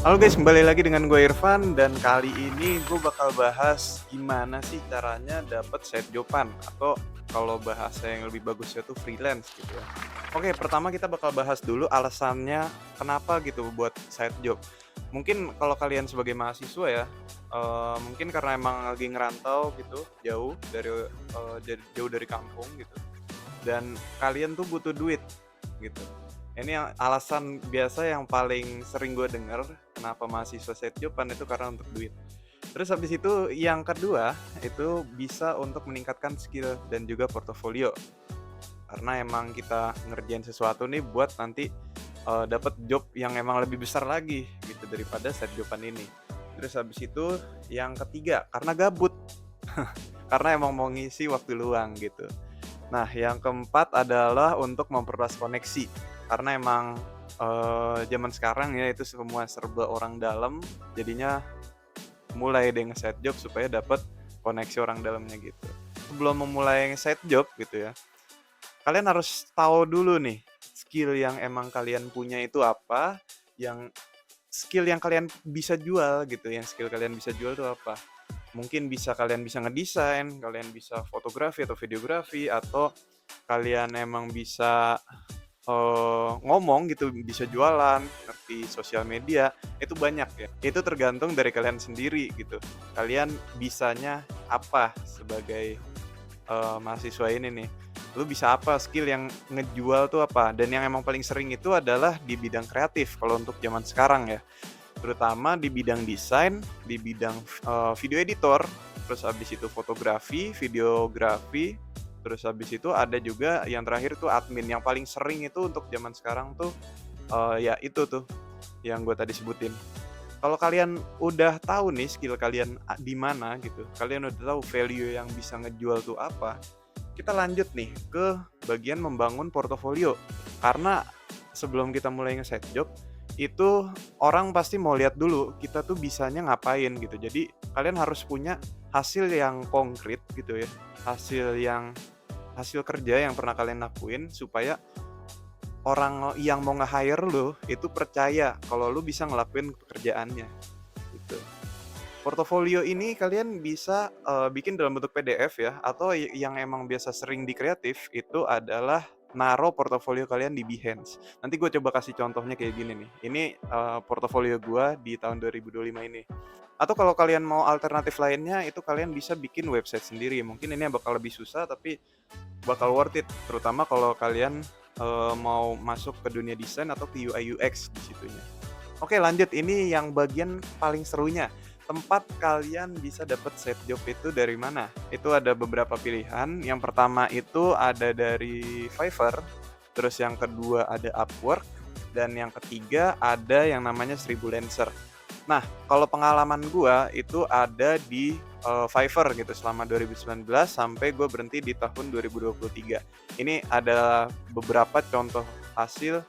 Halo guys, kembali lagi dengan gue Irfan dan kali ini gue bakal bahas gimana sih caranya dapet side joban atau kalau bahasa yang lebih bagusnya tuh freelance gitu ya. Oke, pertama kita bakal bahas dulu alasannya kenapa gitu buat side job. Mungkin kalau kalian sebagai mahasiswa ya, mungkin karena emang lagi ngerantau gitu, jauh dari kampung gitu dan kalian tuh butuh duit gitu. Ini yang alasan biasa yang paling sering gue denger kenapa mahasiswa side joban itu karena untuk duit. Terus habis itu yang kedua itu bisa untuk meningkatkan skill dan juga portofolio. Karena emang kita ngerjain sesuatu nih buat nanti dapat job yang emang lebih besar lagi gitu daripada side joban ini. Terus habis itu yang ketiga karena gabut. Karena emang mau ngisi waktu luang gitu. Nah, yang keempat adalah untuk memperluas koneksi. Karena emang zaman sekarang ya itu semua serba orang dalam, jadinya mulai deh nge-side job supaya dapat koneksi orang dalamnya gitu. Sebelum memulai nge-side job gitu ya, kalian harus tahu dulu nih skill yang emang kalian punya itu apa, yang skill yang kalian bisa jual gitu, yang skill kalian bisa jual itu apa. Mungkin kalian bisa ngedesain, kalian bisa fotografi atau videografi, atau kalian emang bisa ngomong gitu, bisa jualan, ngerti sosial media, itu banyak ya. Itu tergantung dari kalian sendiri gitu. Kalian bisanya apa sebagai mahasiswa ini nih. Lu bisa apa, skill yang ngejual tuh apa, dan yang emang paling sering itu adalah di bidang kreatif kalau untuk zaman sekarang ya. Terutama di bidang desain, di bidang video editor, terus habis itu fotografi, videografi, terus habis itu ada juga yang terakhir tuh admin. Yang paling sering itu untuk zaman sekarang tuh ya itu tuh yang gue tadi sebutin. Kalau kalian udah tahu nih skill kalian di mana gitu, kalian udah tahu value yang bisa ngejual tuh apa, kita lanjut nih ke bagian membangun portofolio. Karena sebelum kita mulai nge-side job, itu orang pasti mau lihat dulu kita tuh bisanya ngapain gitu. Jadi kalian harus punya hasil yang konkret gitu ya. Hasil kerja yang pernah kalian lakuin supaya orang yang mau nge-hire lu itu percaya kalau lu bisa ngelakuin pekerjaannya gitu. Portofolio ini kalian bisa bikin dalam bentuk PDF ya, atau yang emang biasa sering di kreatif itu adalah naruh portofolio kalian di Behance. Nanti gue coba kasih contohnya kayak gini nih. Ini portofolio gue di tahun 2025 ini. Atau kalau kalian mau alternatif lainnya, itu kalian bisa bikin website sendiri. Mungkin ini bakal lebih susah, tapi bakal worth it. Terutama kalau kalian mau masuk ke dunia desain atau ke UI UX di situnya. Oke, lanjut. Ini yang bagian paling serunya. Tempat kalian bisa dapat side job itu dari mana? Itu ada beberapa pilihan. Yang pertama itu ada dari Fiverr, terus yang kedua ada Upwork, dan yang ketiga ada yang namanya 1000 Lancer. Nah, kalau pengalaman gua itu ada di Fiverr gitu selama 2019 sampai gue berhenti di tahun 2023. Ini ada beberapa contoh hasil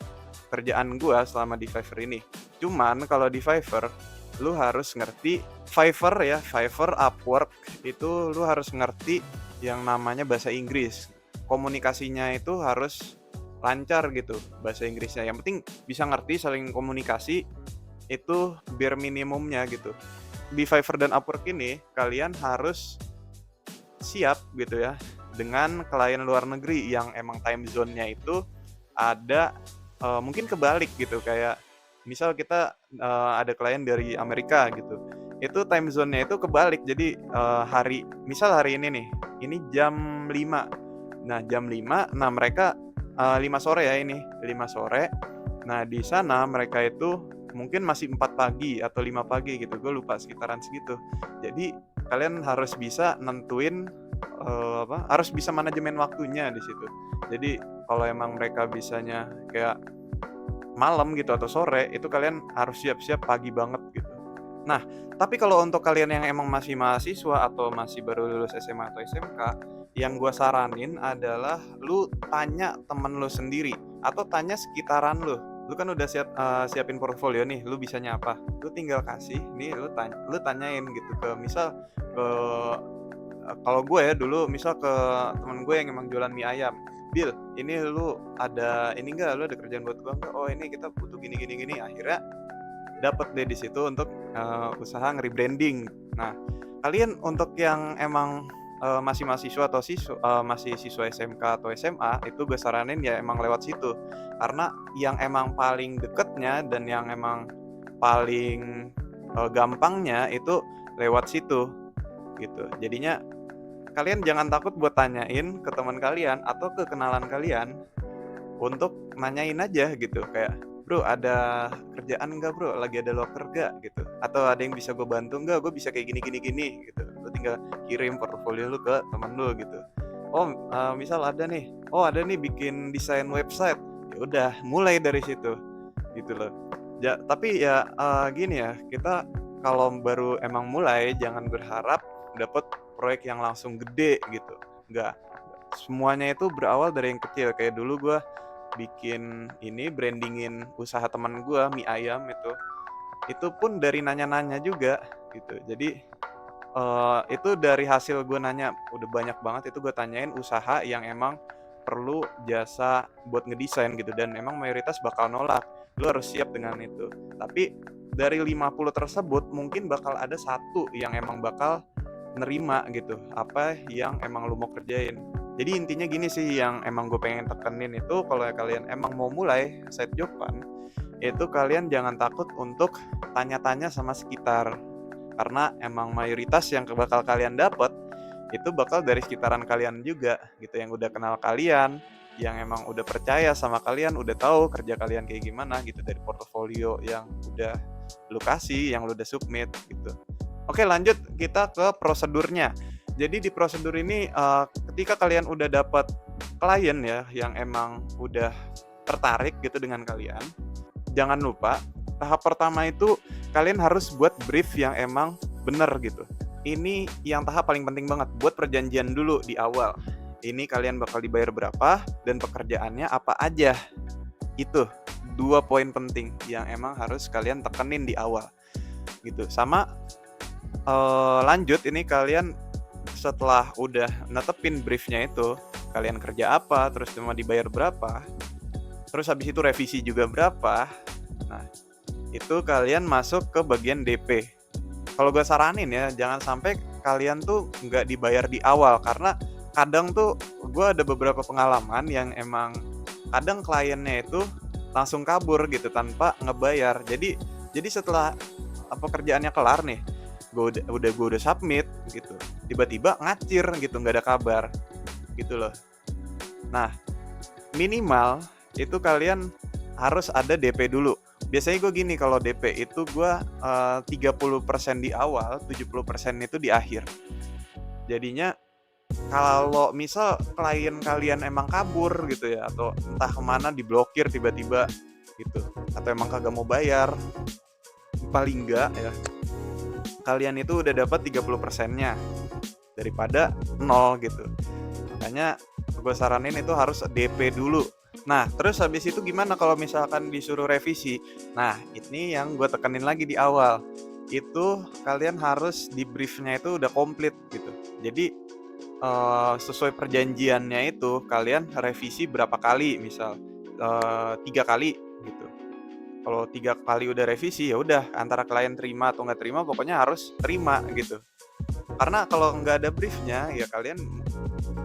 kerjaan gua selama di Fiverr ini. Cuman kalau di Fiverr lu harus ngerti Fiverr, Upwork itu lu harus ngerti yang namanya bahasa Inggris. Komunikasinya itu harus lancar gitu bahasa Inggrisnya. Yang penting bisa ngerti, saling komunikasi itu bare minimumnya gitu. Di Fiverr dan Upwork ini kalian harus siap gitu ya dengan klien luar negeri yang emang time zone-nya itu ada mungkin kebalik gitu, kayak misal kita ada klien dari Amerika gitu, itu time zone-nya itu kebalik. Jadi misal hari ini nih, ini jam 5. Nah jam 5, nah mereka 5 sore ya, ini 5 sore. Nah di sana mereka itu mungkin masih 4 pagi atau 5 pagi gitu, gue lupa, sekitaran segitu. Jadi kalian harus bisa nentuin harus bisa manajemen waktunya di situ. Jadi kalau emang mereka bisanya kayak malam gitu atau sore, itu kalian harus siap-siap pagi banget gitu. Nah, tapi kalau untuk kalian yang emang masih mahasiswa atau masih baru lulus SMA atau SMK, yang gua saranin adalah lu tanya temen lu sendiri atau tanya sekitaran lu. Lu kan udah siapin portfolio nih, lu bisanya apa? Lu tinggal kasih, nih lu tanyain gitu ke misal ke kalau gue ya dulu misal ke temen gue yang emang jualan mie ayam. Bil, ini lu ada ini enggak? Lu ada kerjaan buat gua enggak? Oh, ini kita butuh gini gini gini. Akhirnya dapat deh di situ untuk, usaha nge-rebranding. Nah, kalian untuk yang emang, masih mahasiswa atau masih siswa SMK atau SMA, itu gue saranin ya emang lewat situ. Karena yang emang paling deketnya dan yang emang paling, gampangnya itu lewat situ, gitu. Jadinya kalian jangan takut buat tanyain ke teman kalian atau ke kenalan kalian untuk nanyain aja gitu, kayak, "Bro, ada kerjaan nggak Bro? Lagi ada loker nggak?" Gitu. Atau, "Ada yang bisa gue bantu nggak? Gue bisa kayak gini gini gini," gitu. Lu tinggal kirim portofolio lu ke temen lu gitu. "Oh, misal ada nih, oh ada nih bikin desain website." Ya udah, mulai dari situ, gitu loh. Tapi ya, gini ya, kita kalau baru emang mulai jangan berharap dapet proyek yang langsung gede gitu, nggak. Semuanya itu berawal dari yang kecil, kayak dulu gua bikin ini, brandingin usaha teman gua, mie ayam itu pun dari nanya-nanya juga gitu. Jadi, itu dari hasil gua nanya, udah banyak banget itu gua tanyain usaha yang emang perlu jasa buat ngedesain gitu dan emang mayoritas bakal nolak. Lu harus siap dengan itu. Tapi dari 50 tersebut mungkin bakal ada satu yang emang bakal nerima gitu, apa yang emang lu mau kerjain. Jadi intinya gini sih yang emang gue pengen tekenin itu kalau kalian emang mau mulai side job-an, itu kalian jangan takut untuk tanya-tanya sama sekitar. Karena emang mayoritas yang bakal kalian dapat itu bakal dari sekitaran kalian juga gitu, yang udah kenal kalian, yang emang udah percaya sama kalian, udah tahu kerja kalian kayak gimana gitu dari portofolio yang udah lu kasih, yang lu udah submit gitu. Oke, lanjut kita ke prosedurnya. Jadi di prosedur ini, ketika kalian udah dapat klien ya, yang emang udah tertarik gitu dengan kalian, jangan lupa tahap pertama itu kalian harus buat brief yang emang bener gitu. Ini yang tahap paling penting banget, buat perjanjian dulu di awal. Ini kalian bakal dibayar berapa dan pekerjaannya apa aja. Itu 2 poin penting yang emang harus kalian tekenin di awal gitu. Sama lanjut ini kalian setelah udah netepin briefnya itu, kalian kerja apa, terus cuma dibayar berapa, terus habis itu revisi juga berapa. Nah, itu kalian masuk ke bagian DP. Kalau gue saranin ya, jangan sampai kalian tuh nggak dibayar di awal, karena kadang tuh gue ada beberapa pengalaman yang emang kadang kliennya itu langsung kabur gitu tanpa ngebayar. Jadi setelah pekerjaannya kelar nih, gue udah submit gitu, tiba-tiba ngacir gitu, nggak ada kabar gitu loh. Nah, minimal itu kalian harus ada DP dulu. Biasanya gue gini, kalau DP itu gue 30% di awal, 70% itu di akhir. Jadinya kalau misal klien kalian emang kabur gitu ya, atau entah kemana diblokir tiba-tiba gitu, atau emang kagak mau bayar, paling enggak ya kalian itu udah dapat 30%-nya daripada 0 gitu. Makanya gue saranin itu harus DP dulu. Nah, terus habis itu gimana kalau misalkan disuruh revisi? Nah, ini yang gue tekenin lagi di awal. Itu kalian harus di briefnya itu udah komplit gitu. Jadi sesuai perjanjiannya itu kalian revisi berapa kali, misal 3 kali gitu. Kalau 3 kali udah revisi, ya udah antara klien terima atau nggak terima, pokoknya harus terima gitu. Karena kalau nggak ada briefnya, ya kalian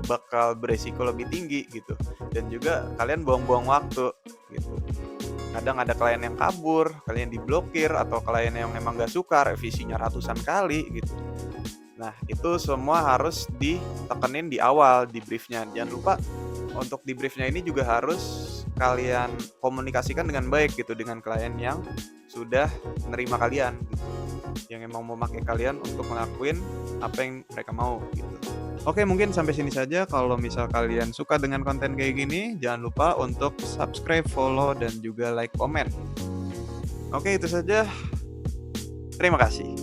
bakal beresiko lebih tinggi gitu. Dan juga kalian buang-buang waktu gitu. Kadang ada klien yang kabur, klien diblokir, atau klien yang memang nggak suka revisinya ratusan kali gitu. Nah, itu semua harus ditekenin di awal di briefnya. Jangan lupa untuk di briefnya ini juga harus kalian komunikasikan dengan baik gitu dengan klien yang sudah menerima kalian gitu, yang emang mau pakai kalian untuk ngelakuin apa yang mereka mau gitu. Oke, mungkin sampai sini saja. Kalau misal kalian suka dengan konten kayak gini, jangan lupa untuk subscribe, follow, dan juga like, komen. Oke, itu saja. Terima kasih.